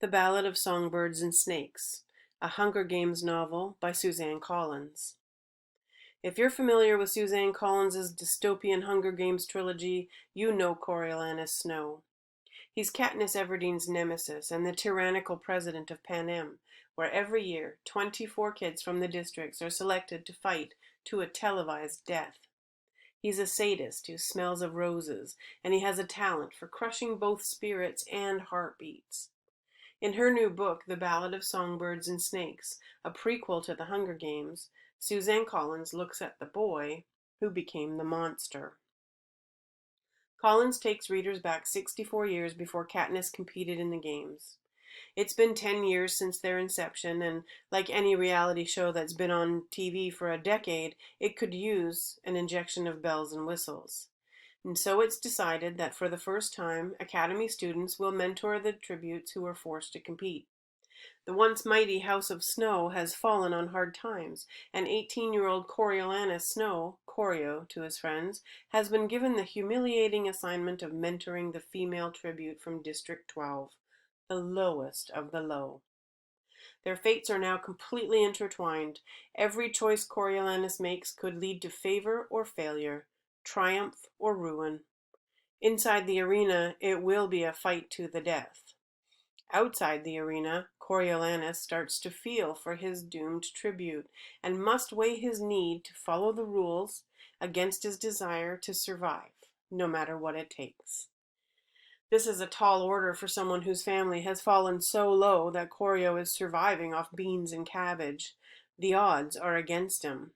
The Ballad of Songbirds and Snakes, a Hunger Games novel by Suzanne Collins. If you're familiar with Suzanne Collins's dystopian Hunger Games trilogy, you know Coriolanus Snow. He's Katniss Everdeen's nemesis and the tyrannical president of Panem, where every year 24 kids from the districts are selected to fight to a televised death. He's a sadist who smells of roses, and he has a talent for crushing both spirits and heartbeats. In her new book, The Ballad of Songbirds and Snakes, a prequel to the Hunger Games, Suzanne Collins looks at the boy who became the monster. Collins takes readers back 64 years before Katniss competed in the games. It's been 10 years since their inception, and like any reality show that's been on TV for a decade, it could use an injection of bells and whistles. And so it's decided that for the first time, Academy students will mentor the tributes who are forced to compete. The once mighty House of Snow has fallen on hard times, and 18-year-old Coriolanus Snow, Corio to his friends, has been given the humiliating assignment of mentoring the female tribute from District 12, the lowest of the low. Their fates are now completely intertwined. Every choice Coriolanus makes could lead to favor or failure, triumph or ruin. Inside the arena, it will be a fight to the death. Outside the arena, Coriolanus starts to feel for his doomed tribute and must weigh his need to follow the rules against his desire to survive, no matter what it takes. This is a tall order for someone whose family has fallen so low that Corio is surviving off beans and cabbage. The odds are against him.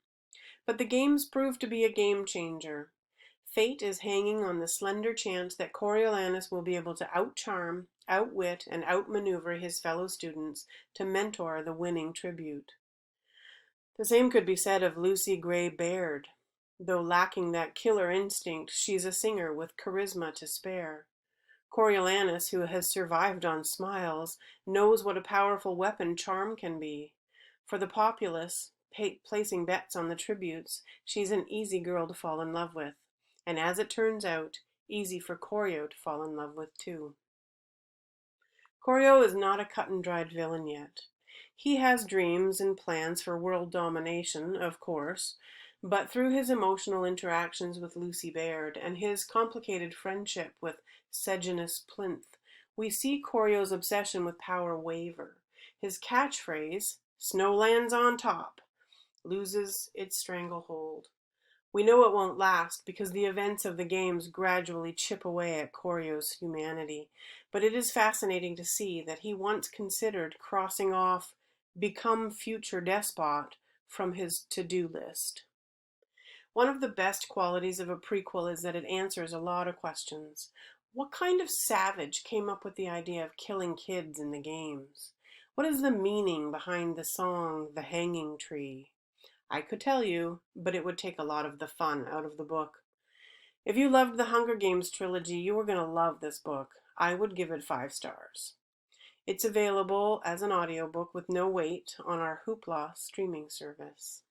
But the games prove to be a game changer. Fate is hanging on the slender chance that Coriolanus will be able to outcharm, outwit, and outmaneuver his fellow students to mentor the winning tribute. The same could be said of Lucy Gray Baird. Though lacking that killer instinct, she's a singer with charisma to spare. Coriolanus, who has survived on smiles, knows what a powerful weapon charm can be. For the populace, placing bets on the tributes, she's an easy girl to fall in love with. And as it turns out, easy for Corio to fall in love with too. Corio is not a cut-and-dried villain yet. He has dreams and plans for world domination, of course, but through his emotional interactions with Lucy Baird and his complicated friendship with Sejanus Plinth, we see Corio's obsession with power waver. His catchphrase, "Snow lands on top," loses its stranglehold. We know it won't last because the events of the games gradually chip away at Corio's humanity, but it is fascinating to see that he once considered crossing off "become future despot" from his to-do list. One of the best qualities of a prequel is that it answers a lot of questions. What kind of savage came up with the idea of killing kids in the games? What is the meaning behind the song "The Hanging Tree"? I could tell you, but it would take a lot of the fun out of the book. If you loved the Hunger Games trilogy, you are going to love this book. I would give it 5 stars. It's available as an audiobook with no wait on our Hoopla streaming service.